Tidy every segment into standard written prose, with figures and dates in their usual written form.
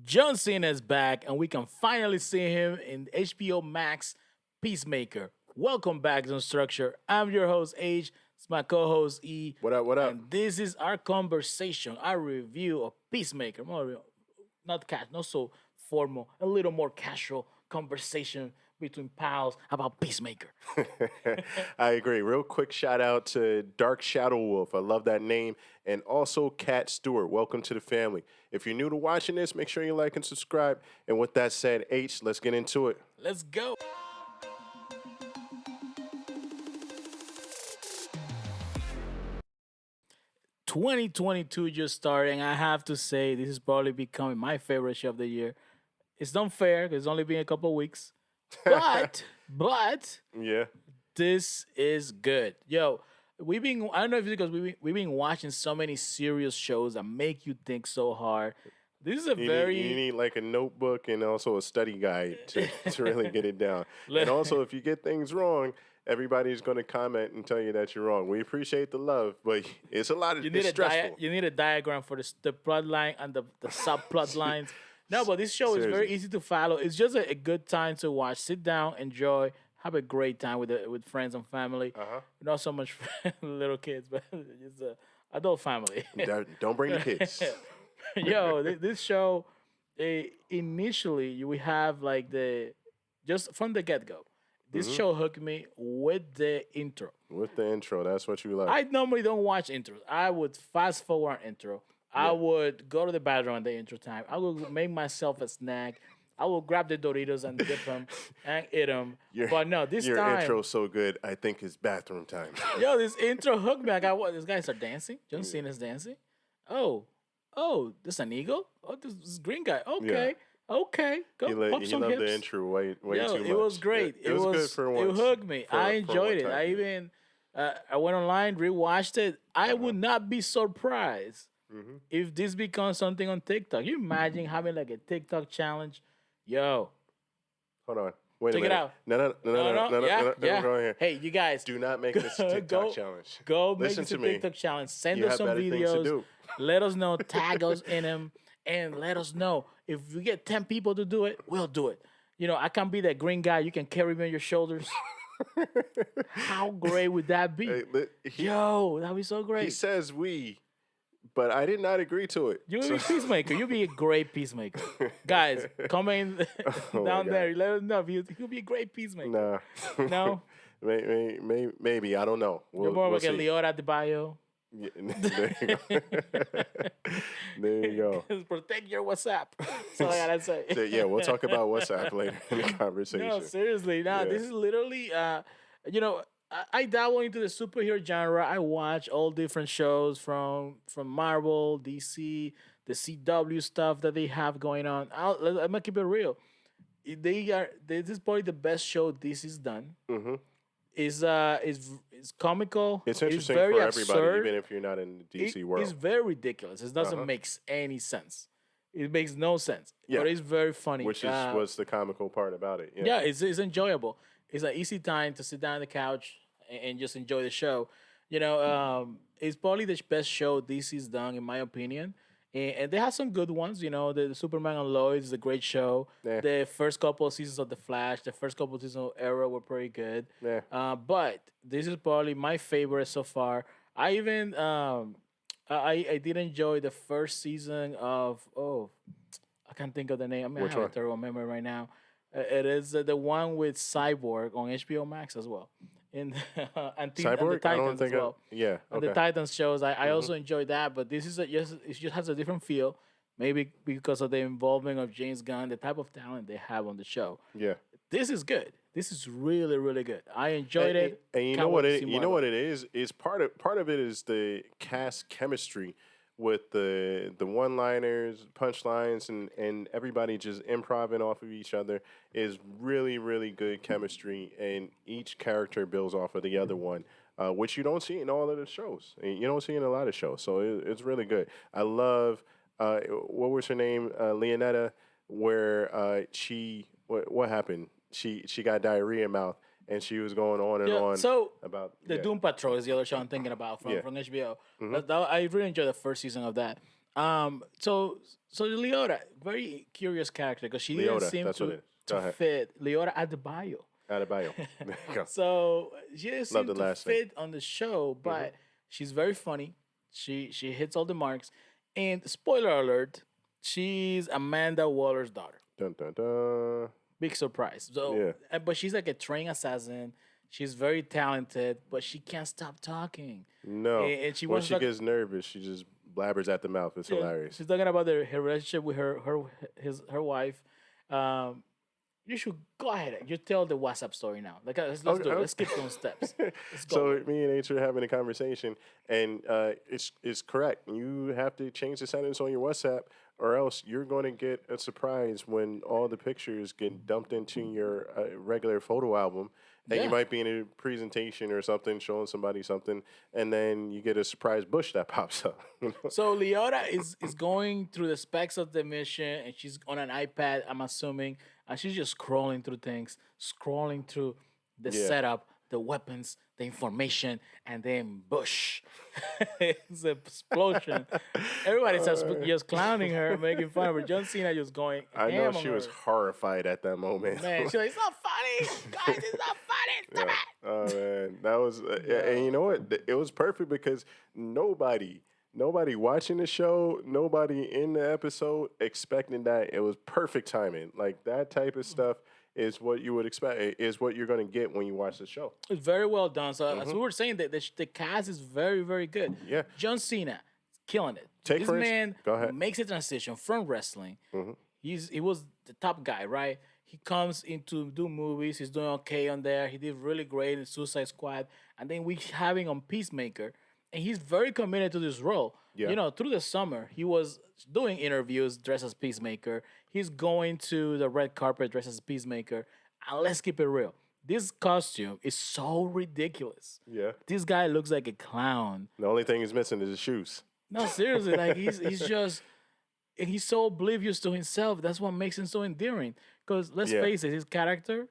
John Cena is back, and we can finally see him in HBO Max Peacemaker. Welcome back to Structure. I'm your host, H. It's my co-host, E. What up? What up? And this is our conversation, our review of Peacemaker. Not so formal, a little more casual conversation between pals about Peacemaker. I agree. Real quick shout out to Dark Shadow Wolf. I love that name. And also Kat Stewart. Welcome to the family. If you're new to watching this, make sure you like and subscribe. And with that said, H, let's get into it. Let's go. 2022 just started, and I have to say this is probably becoming my favorite show of the year. It's not fair because it's only been a couple of weeks, but Yeah. this is good. Yo, I don't know if it's because we've been watching so many serious shows that make you think so hard. This is a You need like a notebook and also a study guide to really get it down. And also, if you get things wrong, everybody's going to comment and tell you that you're wrong. We appreciate the love, but it's a lot of it's stressful. You need a diagram for the plot line and the subplot lines. No, but this show is very easy to follow. It's just a good time to watch. Sit down, enjoy, have a great time with friends and family. Not so much little kids, but it's a adult family. Don't bring the kids. Yo, this show, initially we have like just from the get go. This show hooked me with the intro. With the intro, that's what you like. I normally don't watch intros. I would fast forward intro. I would go to the bathroom at the intro time. I would make myself a snack. I will grab the Doritos and dip them and eat them. But no, this your time, intro's so good. I think it's bathroom time. yo, this intro hooked me. I got what? These guys are dancing. John Cena's dancing. Oh, this an eagle? Oh, this green guy. Okay. Okay, go pop some hips. The intro way too much. It was great. It was good for once. It hooked me. I enjoyed it. I even I went online, rewatched it. I would not be surprised if this becomes something on TikTok. You imagine having like a TikTok challenge? Yo, hold on. Wait check a minute. it out. No, Yeah. go ahead. Hey, you guys, Do not make this a TikTok challenge. Go Listen make this to a me. TikTok challenge. Send You us have some better things to videos. do. Let us know. Tag us in them, and let us know if we get 10 people to do it. We'll do it. You know, I can be that green guy. You can carry me on your shoulders. How great would that be? Yo, that'd be so great. He says we, but I did not agree to it. You'll be a peacemaker. You'll be a great peacemaker. Guys, comment down there. Let us know if you'll be a great peacemaker. Nah. No? Maybe. I don't know. You're more like a Leora de Bayo. Yeah, there you go. There you go. Protect your WhatsApp. That's all I gotta say. So, yeah, we'll talk about WhatsApp later in the conversation. No, seriously. This is literally, I dabble into the superhero genre. I watch all different shows from Marvel, DC, the CW stuff that they have going on. I'm gonna keep it real. This is probably the best show DC's done. Is comical. It's interesting very for everybody, absurd. even if you're not in the DC world. It's very ridiculous. It doesn't make any sense. It makes no sense. But it's very funny. Which is what's the comical part about it. Yeah, it's enjoyable. It's an easy time to sit down on the couch and just enjoy the show. It's probably the best show DC's done, in my opinion. And they have some good ones. The Superman and Lois is a great show. Yeah. The first couple of seasons of The Flash, the first couple of seasons of Arrow were pretty good. Yeah. But this is probably my favorite so far. I even I did enjoy the first season of I can't think of the name. I Which have a one? terrible memory right now. It is the one with Cyborg on HBO Max as well. And and the Cyborg? I don't Titans as think well. yeah. And Okay. the Titans shows, I also enjoyed that, but this is it just has a different feel. Maybe because of the involvement of James Gunn, the type of talent they have on the show. Yeah. This is good. This is really, really good. I enjoyed it. And you Can't know what wait to it see you more know of what it is? Is part of it is the cast chemistry with the one-liners, punchlines, and everybody just improving off of each other is really, really good chemistry, and each character builds off of the other one, which you don't see in all of the shows. And you don't see in a lot of shows, so it's really good. I love what was her name, Leonetta, where what happened? She got diarrhea mouth, and she was going on and on So about the Doom Patrol is the other show I'm thinking about from HBO. I really enjoyed the first season of that. So Leota, very curious character because she didn't Leota, seem that's what it is. Go to ahead. fit Leota at the bio. Adebayo. There you go. So she didn't Love seem the to last name. fit on the show, Hmm. but she's very funny. She hits all the marks. And spoiler alert, she's Amanda Waller's daughter. Dun dun dun. Big surprise. So, Yeah. but she's like a trained assassin. She's very talented, but she can't stop talking. No. And she When wants she to talk. gets nervous, she just blabbers at the mouth. It's Yeah, hilarious. she's talking about her relationship with her wife. Um, you should go ahead. You tell the WhatsApp story now. Like let's Okay, do it. Let's skip those steps. Let's go so with it. me and H are having a conversation, and it's correct. You have to change the settings on your WhatsApp, or else you're going to get a surprise when all the pictures get dumped into your regular photo album, and you Yeah. might be in a presentation or something showing somebody something, and then you get a surprise bush that pops up. So Leota is going through the specs of the mission, and she's on an iPad. I'm assuming, and she's just scrolling through things, scrolling through the Yeah. setup, the weapons, the information, and then bush, it's an explosion. Everybody starts Uh, just clowning her, making fun of her. John Cena just going I know ham on she was her. horrified at that moment. Man, she's like, "It's not funny, guys. It's not funny. Stop Yeah. it." Oh man, that was and you Yo. know what? It was perfect because nobody watching the show, nobody in the episode expecting that. It was perfect timing. Like that type of stuff is what you would expect. Is what you're gonna get when you watch the show. It's very well done. So as Hmm. we were saying, that the cast is very, very good. Yeah. John Cena, killing it. Take This for man Go ahead. makes a transition from wrestling. Hmm. He was the top guy, right? He comes into do movies. He's doing okay on there. He did really great in Suicide Squad, and then we have him on Peacemaker, and he's very committed to this role. Yeah. Through the summer, he was doing interviews dressed as Peacemaker. He's going to the red carpet dressed as Peacemaker. And let's keep it real. This costume is so ridiculous. Yeah. This guy looks like a clown. The only thing he's missing is his shoes. No, seriously, like he's just and he's so oblivious to himself. That's what makes him so endearing. Because let's Yeah. face it, his character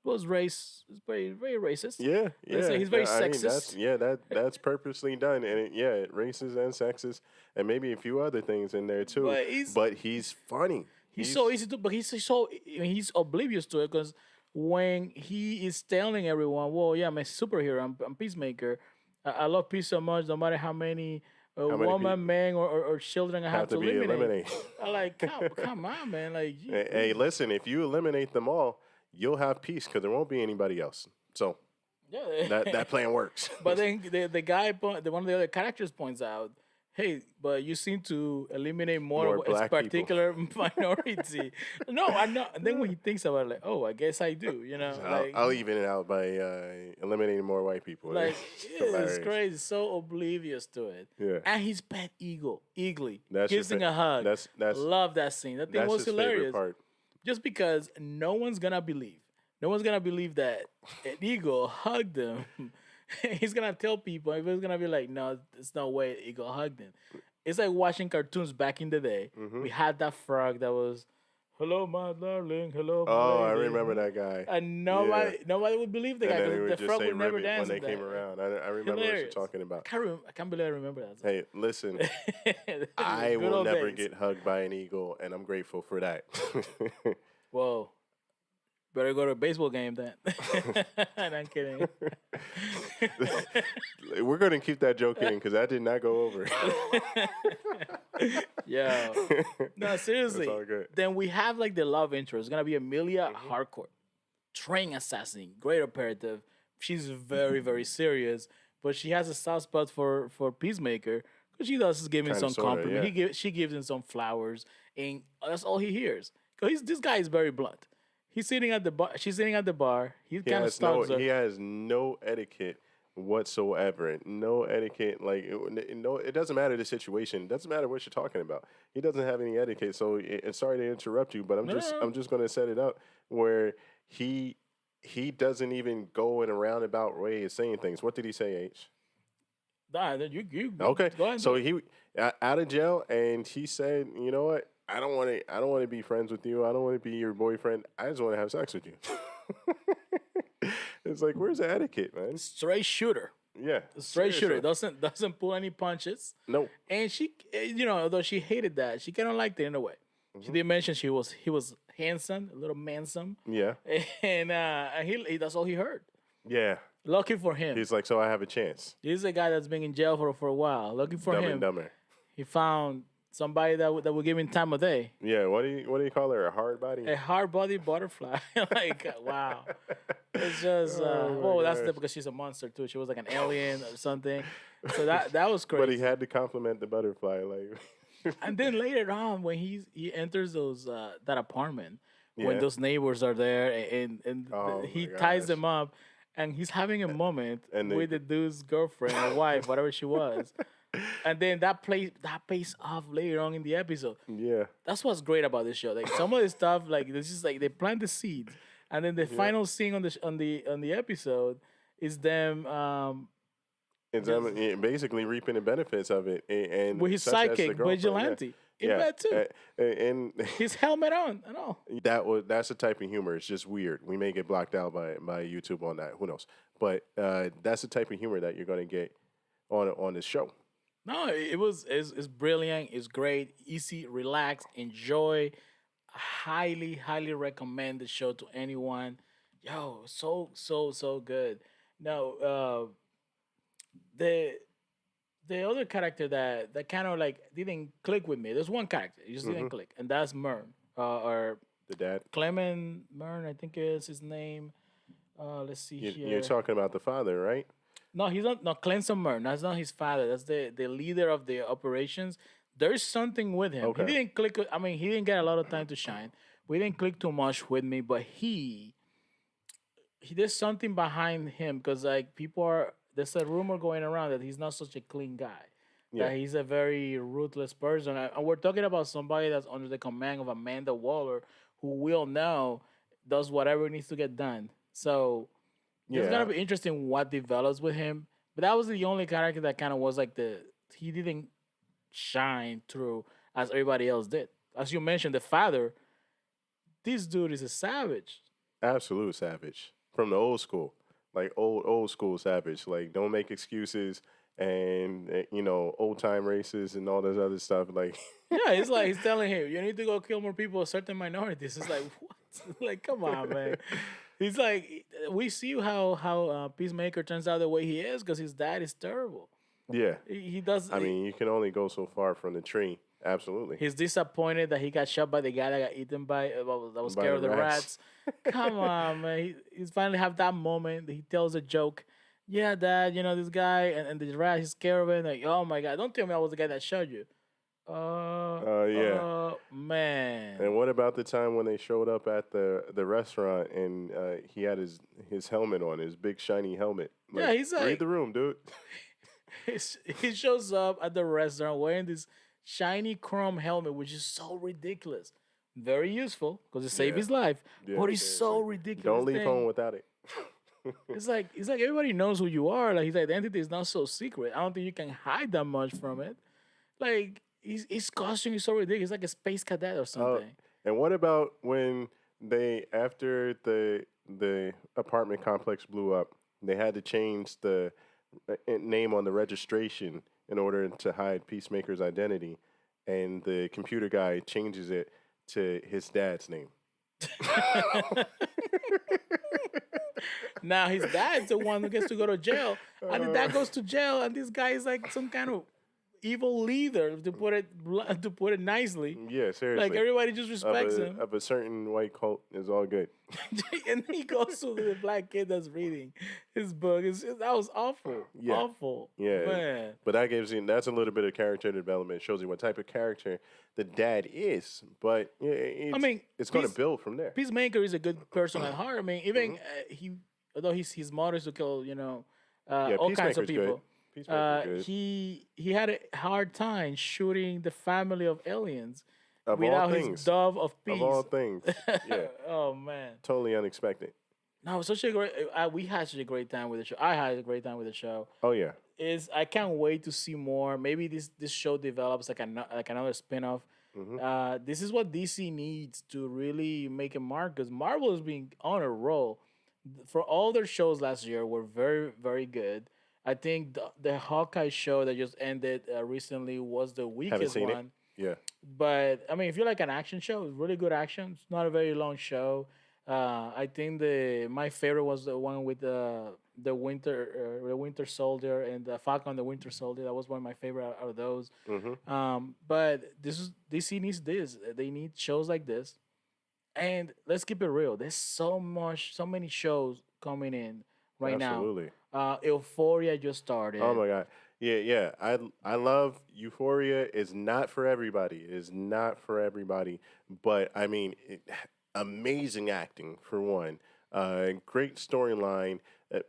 was is very very racist. Yeah, Let's yeah. say he's very I mean, that's sexist. that's purposely done, and it racist and sexist, and maybe a few other things in there too. But he's- But he's funny. He's so easy to, but he's oblivious to it because when he is telling everyone, "Well, yeah, I'm a superhero. I'm Peacemaker. I love peace so much. No matter how many How many woman, people man, or children I have to be eliminated. I'm like, come on, man. Like, Hey, listen, if you eliminate them all, you'll have peace because there won't be anybody else. So yeah. that plan works. But then the guy, one of the other characters points out, "Hey, but you seem to eliminate more More of a black people." particular minority." No, I'm not. And then when he thinks about it, like, oh, I guess I do. I'll even it out by eliminating more white people. like yeah, it's Hilarious. crazy, so oblivious to it. Yeah. And his pet eagle, Eagly, That's your gives him fa- a hug. that's- Love that scene. That thing That's was his favorite hilarious. part. Just because no one's gonna believe. No one's gonna believe that an eagle hugged him. He's gonna tell people. Everyone's gonna be like, "No, there's no way an eagle hugged him." It's like watching cartoons back in the day. Mm-hmm. We had that frog that was, "Hello, my darling. Hello, my Oh, I lady." remember that guy. And nobody would believe the And guy then he because would the just frog say would never ribbit dance when they with came that. around. I remember what Hilarious. you're talking about. I can't believe I remember that. Hey, listen, I Good will old never days. get hugged by an eagle, and I'm grateful for that. Whoa. Better go to a baseball game then. I'm kidding. We're going to keep that joke in because that did not go over. Yo. No, seriously. all good. Then we have like the love interest. It's gonna be Amelia Harcourt. Trained assassin, great operative. She's very, very serious, but she has a soft spot for Peacemaker because she does give him Kinda, some sorta, compliment. yeah. She gives him some flowers, and that's all he hears. Because this guy is very blunt. He's sitting at the bar. She's sitting at the bar. He kind of stalks her. He has no etiquette whatsoever. No etiquette. Like, it doesn't matter the situation. It doesn't matter what you're talking about. He doesn't have any etiquette. So, and sorry to interrupt you, but No. I'm just going to set it up where he doesn't even go in a roundabout way of saying things. What did he say, H? Nah, then you Okay. go ahead. So he out of jail, and he said, "You know what? I don't want to be friends with you. I don't want to be your boyfriend. I just want to have sex with you." It's like, where's the etiquette, man? straight shooter. Yeah, straight shooter. seriously. Doesn't pull any punches. Nope. And she, although she hated that, she kind of liked it in a way. She Hmm. did mention he was handsome, a little handsome, Yeah. and that's all he heard. Yeah. Lucky for him, He's like, so I have a chance. he's a guy that's been in jail for a while. Lucky for Dumb and him, Dumber. he found somebody that would give him time of day. Yeah. What do you call her? A hard body? A hard body butterfly. Like wow. It's just Oh my well, that's gosh. because she's a monster too. She was like an alien or something. So that was But he crazy. had to compliment the butterfly, like. And then later on, when he enters those that apartment, when Yeah. those neighbors are there, Oh he my ties gosh. them up, and he's having a moment And they. with the dude's girlfriend or wife, whatever she was, and then that pays off later on in the episode. Yeah. That's what's great about this show. Like some of the stuff, like this is like they plant the seeds, and then the Yeah. final scene on the episode is them It's just basically reaping the benefits of it, and with his such as the psychic girlfriend. vigilante in Yeah. bed too. And His helmet on and all. that's the type of humor. It's just weird. We may get blocked out by YouTube on that. Who knows? But that's the type of humor that you're going to get on this show. No, it's brilliant. It's great, easy, relax, enjoy. Highly recommend the show to anyone. Yo, so good. Now, the the other character that kind of like didn't click with me. There's one character, it just Hmm. didn't click, and that's Mern, or The dad. Clement Mern, I think is his name. Let's see You're here. talking about the father, right? No, he's not. No, Clemson Mern. That's not his father. That's the leader of the operations. There's something with him. He Okay. didn't click. I mean, he didn't get a lot of time to shine. We didn't click too much with me, but he there's something behind him because like people are there's a rumor going around that he's not such a clean guy. Yeah. That he's a very ruthless person, and we're talking about somebody that's under the command of Amanda Waller, who will now does whatever needs to get done. So it's Yeah. gonna be interesting what develops with him. But that was the only character that kind of was like he didn't shine through as everybody else did. As you mentioned, the father, this dude is a savage. Absolute savage from the old school, like old school savage. Like don't make excuses and old time races and all this other stuff. Like Yeah, it's like he's telling him, you need to go kill more people of certain minorities. It's like what? Like, come on, man. He's like, we see how Peacemaker turns out the way he is because his dad is terrible. yeah, He does. I mean you can only go so far from the tree. Absolutely. He's disappointed that he got shot by the guy that got eaten by that was By scared the of the rats. rats. Come on, man. He's finally have that moment. He tells a joke. Yeah, Dad. This guy and the rat. He's scared of it. Like, oh my God! Don't tell me I was the guy that shot you. Yeah. Man. And what about the time when they showed up at the restaurant and he had his helmet on, his big shiny helmet? Yeah, he's read like the room, dude. he shows up at the restaurant wearing this shiny chrome helmet, which is so ridiculous. Very useful because it saved Yeah. his life, Yeah, but it's seriously. so ridiculous. Don't leave thing. home without it. It's like everybody knows who you are. Like his identity is not so secret. I don't think you can hide that much from it. Like his costume is so ridiculous. It's like a space cadet or Oh, something. and what about when they after the apartment complex blew up, they had to change the name on the registration in order to hide Peacemaker's identity, and the computer guy changes it to his dad's name. Now his dad's the one who gets to go to jail, and the dad goes to jail, and this guy is like some kind of evil leader to put it nicely. Yeah, seriously. Like everybody just respects him. Of a certain white cult is all good. And he goes to the black kid that's reading his book. That was awful. Yeah. Awful. Yeah. Man. But that's a little bit of character development. Shows you what type of character the dad is. But I mean, it's going to Peace- build from there. Peacemaker is a good person at heart. I mean, even Mm-hmm. he, although his motto is to kill, Yeah, all kinds of Peacemaker's people. good. Peacemaker's good. He had a hard time shooting the family of aliens Of all without his things. dove of peace. Of all things. Yeah. Oh man. Totally unexpected. No, it was such a great. We had such a great time with the show. I had a great time with the show. Oh, yeah. I can't wait to see more. Maybe this show develops like another spinoff. This is what DC needs to really make a mark because Marvel is being on a roll. For all their shows last year were very very good. I think the Hawkeye show that just ended recently was the Haven't weakest seen it. one. Yeah. But I mean, if you like an action show, it's really good action. It's not a very long show. I think the my favorite was the one with the Winter Soldier and the Falcon the Winter Soldier. That was one of my favorite out of those. Mm-hmm. But DC needs this. They need shows like this. And let's keep it real. There's so many shows coming in right now. Absolutely. Euphoria just Oh started. my god. Yeah, yeah. I love Euphoria. It's not for everybody. It is not for everybody. But I mean, amazing acting for one. Great storyline.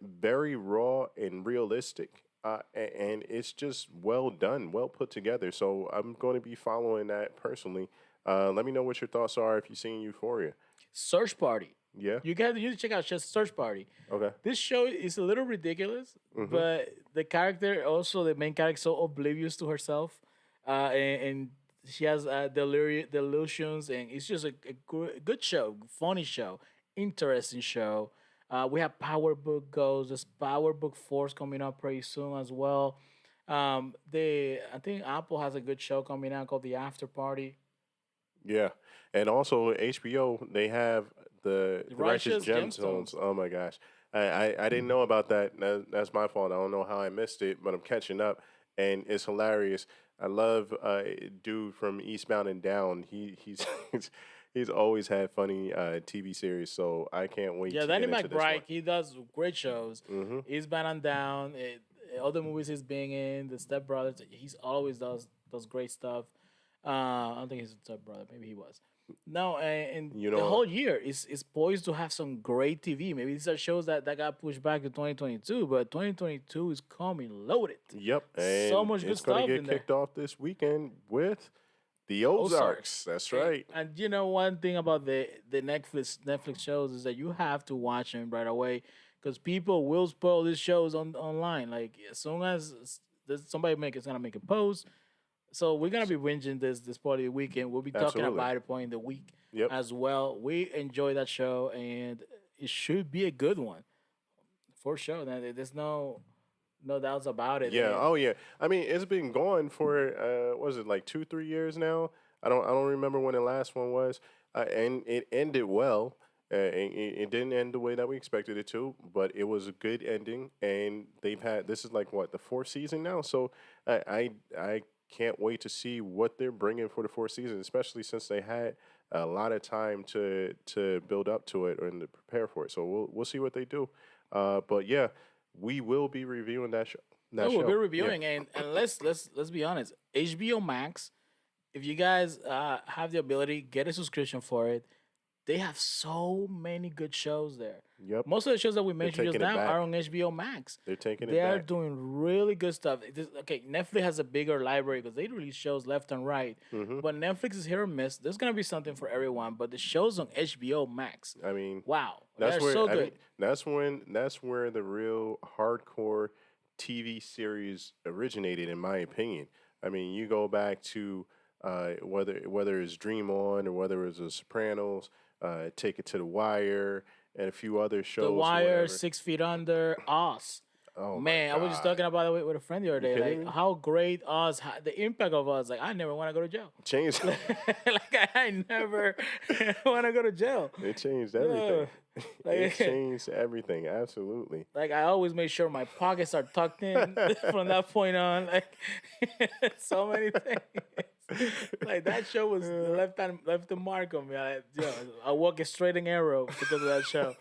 Very raw and realistic. And it's just well done, well put together. So I'm going to be following that personally. Let me know what your thoughts are if you've seen Euphoria. Search Party. Yeah. You need to check out just Search Party. Okay. This show is a little ridiculous, Mm-hmm. but the character also the main character is so oblivious to herself, and she has delusions, and it's just a good show, funny show, interesting show. We have Power Book Goes. There's Power Book Force coming up pretty soon as well. I think Apple has a good show coming out called The After Party. Yeah, and also HBO they have The the Righteous Righteous Gemstones. Gemstones. Oh my gosh, I didn't know about that. That's my fault. I don't know how I missed it, but I'm catching up, and it's hilarious. I love dude from Eastbound and Down. He's he's always had funny TV series, so I can't wait Yeah, to Danny get into this one. McBride, he does great shows. Hmm. He's been on down. All the movies he's being in, the Step Brothers, he's always does great stuff. I don't think he's a Step Brother. Maybe he was. No, and You the know, whole year is poised to have some great TV. Maybe these are shows that got pushed back to 2022, but 2022 is coming loaded. yep, So and much good it's gonna stuff get in there. kicked off this weekend with the Ozarks. Ozarks. That's right. And you know one thing about the Netflix shows is that you have to watch them right away because people will spoil these shows online. Like as soon as somebody make is gonna make a post, so we're gonna be whinging this party weekend. We'll be talking Absolutely. about it point in the week Yep. as well. We enjoy that show and it should be a good one for sure. There's no doubts about it. Yeah. And Oh, yeah. I mean, it's been going for was it like 2, 3 years now? I don't remember when the last one was, and it ended well. It didn't end the way that we expected it to, but it was a good ending. And they've had this is like what the fourth season now, so I can't wait to see what they're bringing for the fourth season, especially since they had a lot of time to build up to it and to prepare for it. So we'll see what they do. But yeah, we will be reviewing that show. no, That we'll be show. Yeah. reviewing and let's be honest. HBO Max, if you guys have the ability, get a subscription for it. They have so many good shows there. Yep. Most of the shows that we They're mentioned just taking it now are back. on HBO Max. They're taking They it are back. doing really good stuff. Okay, Netflix has a bigger library because they release shows left and right. Hmm. But Netflix is hit or miss. There's gonna be something for everyone. But the shows on HBO Max, I mean, wow, that's they're where so I mean good. that's where the real hardcore TV series originated, in my opinion. I mean, you go back to whether it's Dream On or whether it's The Sopranos, Take It to the Wire, and a few other The shows or Wire, whatever. 6 Feet Under, Us. Oh my Man, I was just God. talking about it with a friend the other You day. kidding Like me? how great Us, the impact of Us. Like I never want to go to jail. Changed. Like I never want to go to jail. It changed Yeah. everything. It Like, changed everything. Absolutely. like I always make sure my pockets are tucked in from that point on. Like so many things. Like that show was left the mark on me. I walk a straight and arrow because of that show.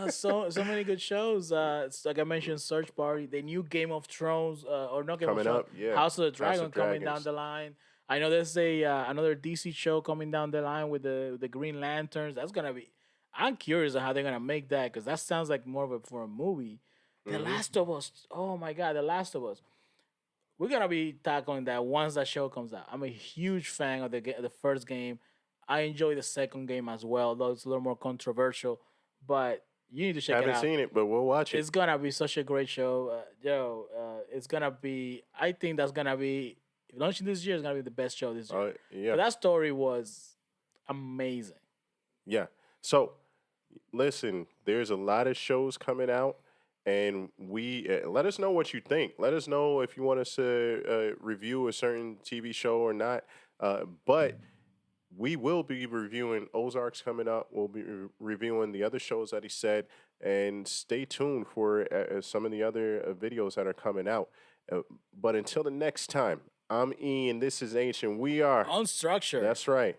So many good shows. It's like I mentioned, Search Party, the new Game of Thrones, or not Game of Coming Thrones, up, yeah. House of the House Dragon of coming down Dragons. the line. I know there's a another DC show coming down the line with the Green Lanterns. That's gonna be. I'm curious of how they're gonna make that because that sounds like more of a for a movie. The Hmm. Last of Us. Oh my God, The Last of Us. We're gonna be tackling that once that show comes out. I'm a huge fan of the first game. I enjoy the second game as well, though it's a little more controversial. But you need to check it Haven't out. seen it, but we'll watch it. It's gonna be such a great show, it's gonna be. I think that's gonna be launching this year is gonna be the best show this year. Yeah. But that story was amazing. Yeah. So, listen, there's a lot of shows coming out, and we let us know what you think. Let us know if you want us to review a certain TV show or not. But we will be reviewing Ozarks coming up. We'll be reviewing the other shows that he said, and stay tuned for some of the other videos that are coming out. Uh, but until the next time, I'm E, and this is H, and we are. Unstructured. That's right.